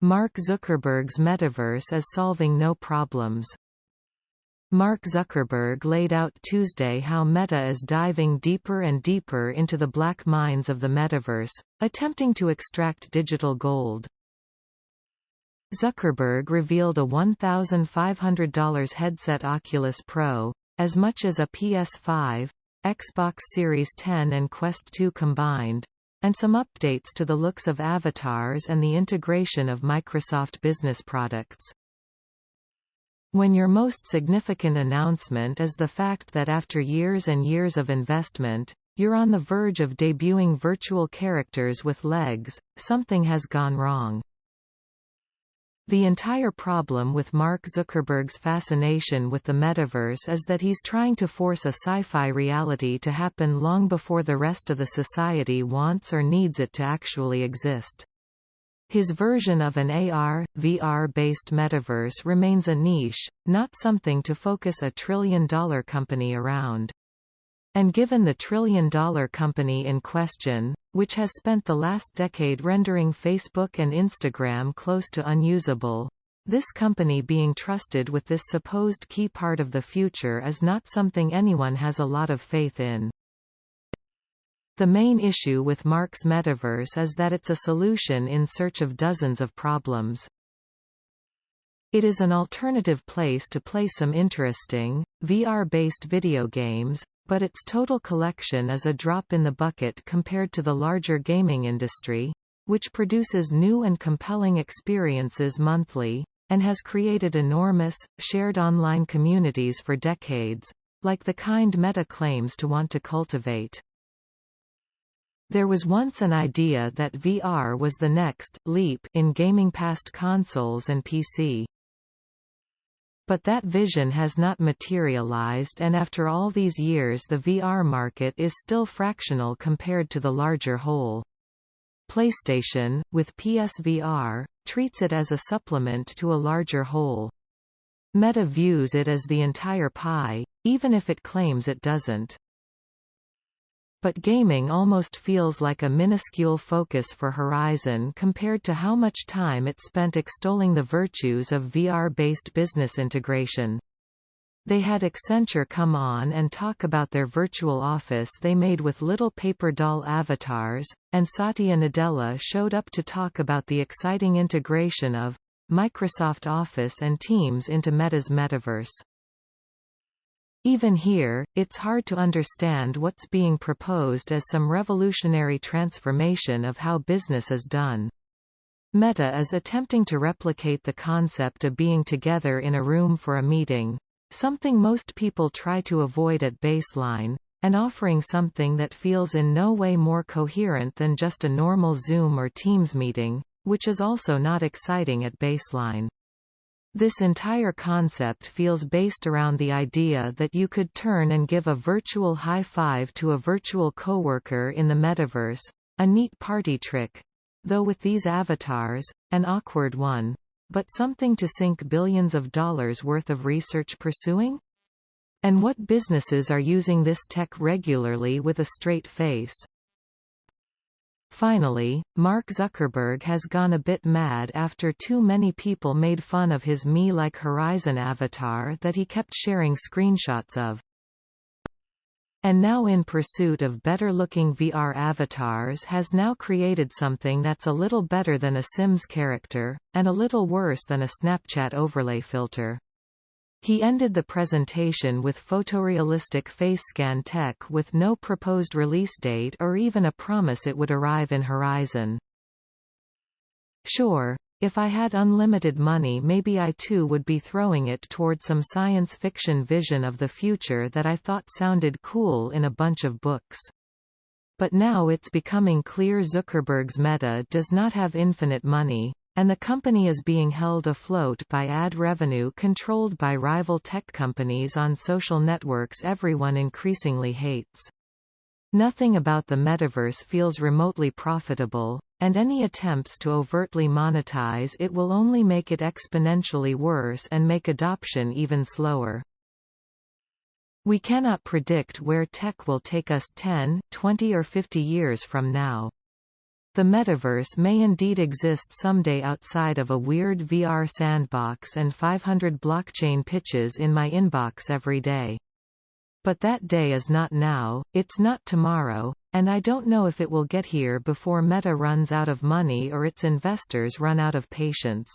Mark Zuckerberg's Metaverse is solving no problems. Mark Zuckerberg laid out Tuesday how Meta is diving deeper and deeper into the black mines of the metaverse, attempting to extract digital gold. Zuckerberg revealed a $1,500 headset Oculus Pro, as much as a PS5, Xbox Series X and Quest 2 combined, and some updates to the looks of avatars and the integration of Microsoft business products. When your most significant announcement is the fact that after years and years of investment, you're on the verge of debuting virtual characters with legs, something has gone wrong. The entire problem with Mark Zuckerberg's fascination with the metaverse is that he's trying to force a sci-fi reality to happen long before the rest of the society wants or needs it to actually exist. His version of an AR, VR-based metaverse remains a niche, not something to focus a trillion-dollar company around. And given the trillion-dollar company in question, which has spent the last decade rendering Facebook and Instagram close to unusable, this company being trusted with this supposed key part of the future is not something anyone has a lot of faith in. The main issue with Mark's metaverse is that it's a solution in search of dozens of problems. It is an alternative place to play some interesting, VR-based video games, but its total collection is a drop in the bucket compared to the larger gaming industry, which produces new and compelling experiences monthly, and has created enormous, shared online communities for decades, like the kind Meta claims to want to cultivate. There was once an idea that VR was the next leap in gaming past consoles and PC. But that vision has not materialized, and after all these years the VR market is still fractional compared to the larger whole. PlayStation, with PSVR, treats it as a supplement to a larger whole. Meta views it as the entire pie, even if it claims it doesn't. But gaming almost feels like a minuscule focus for Horizon compared to how much time it spent extolling the virtues of VR-based business integration. They had Accenture come on and talk about their virtual office they made with little paper doll avatars, and Satya Nadella showed up to talk about the exciting integration of Microsoft Office and Teams into Meta's metaverse. Even here, it's hard to understand what's being proposed as some revolutionary transformation of how business is done. Meta is attempting to replicate the concept of being together in a room for a meeting, something most people try to avoid at baseline, and offering something that feels in no way more coherent than just a normal Zoom or Teams meeting, which is also not exciting at baseline. This entire concept feels based around the idea that you could turn and give a virtual high five to a virtual coworker in the metaverse, a neat party trick. Though with these avatars, an awkward one. But something to sink billions of dollars worth of research pursuing? And what businesses are using this tech regularly with a straight face? Finally, Mark Zuckerberg has gone a bit mad after too many people made fun of his Me-like Horizon avatar that he kept sharing screenshots of. And now, in pursuit of better-looking VR avatars, has now created something that's a little better than a Sims character, and a little worse than a Snapchat overlay filter. He ended the presentation with photorealistic face scan tech with no proposed release date or even a promise it would arrive in Horizon. Sure, if I had unlimited money, maybe I too would be throwing it toward some science fiction vision of the future that I thought sounded cool in a bunch of books. But now it's becoming clear Zuckerberg's Meta does not have infinite money, and the company is being held afloat by ad revenue controlled by rival tech companies on social networks everyone increasingly hates. Nothing about the metaverse feels remotely profitable, and any attempts to overtly monetize it will only make it exponentially worse and make adoption even slower. We cannot predict where tech will take us 10, 20 or 50 years from now. The metaverse may indeed exist someday outside of a weird VR sandbox and 500 blockchain pitches in my inbox every day. But that day is not now, it's not tomorrow, and I don't know if it will get here before Meta runs out of money or its investors run out of patience.